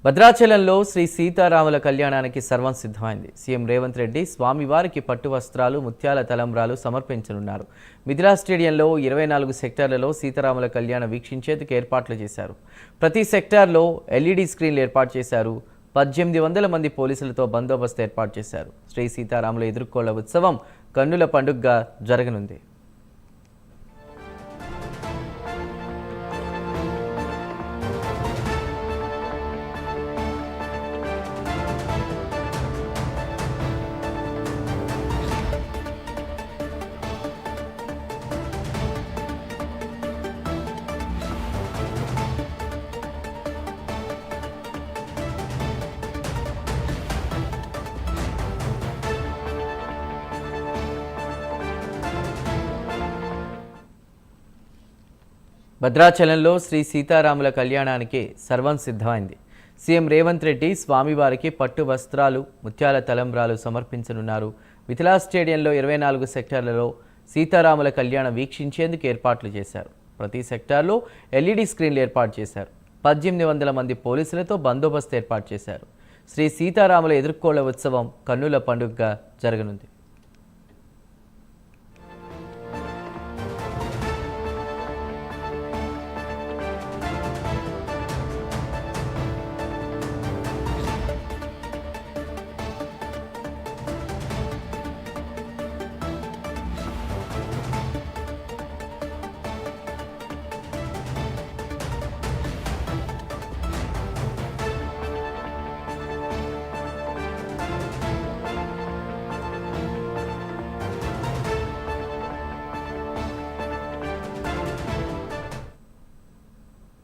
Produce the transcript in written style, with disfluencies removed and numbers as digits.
భద్రాచలంలో శ్రీ సీతారాముల కళ్యాణానికి సర్వం సిద్ధమైంది. సీఎం రేవంత్ రెడ్డి స్వామివారికి పట్టు వస్త్రాలు, ముత్యాల తలంబ్రాలు సమర్పించనున్నారు. మిథిలా స్టేడియంలో 24 సెక్టార్లలో సీతారాముల కళ్యాణం వీక్షించేందుకు ఏర్పాట్లు చేశారు. ప్రతి సెక్టార్లో ఎల్ఈడి స్క్రీన్లు ఏర్పాటు చేశారు. 1800 మంది పోలీసులతో బందోబస్తు ఏర్పాటు చేశారు. శ్రీ సీతారాముల ఎదుర్కోళ్ల ఉత్సవం కన్నుల పండుగగా జరగనుంది. భద్రాచలంలో శ్రీ సీతారాముల కళ్యాణానికి సర్వం సిద్ధమైంది. సీఎం రేవంత్ రెడ్డి స్వామివారికి పట్టు వస్త్రాలు, ముత్యాల తలంబ్రాలు సమర్పించనున్నారు. మిథిలా స్టేడియంలో 24 సెక్టార్లలో సీతారాముల కళ్యాణం వీక్షించేందుకు ఏర్పాట్లు చేశారు. ప్రతి సెక్టార్లో ఎల్ఈడి స్క్రీన్లు ఏర్పాటు చేశారు. 1800 మంది పోలీసులతో బందోబస్తు ఏర్పాటు చేశారు. శ్రీ సీతారాముల ఎదుర్కోళ్ల ఉత్సవం కన్నుల పండుగగా జరగనుంది.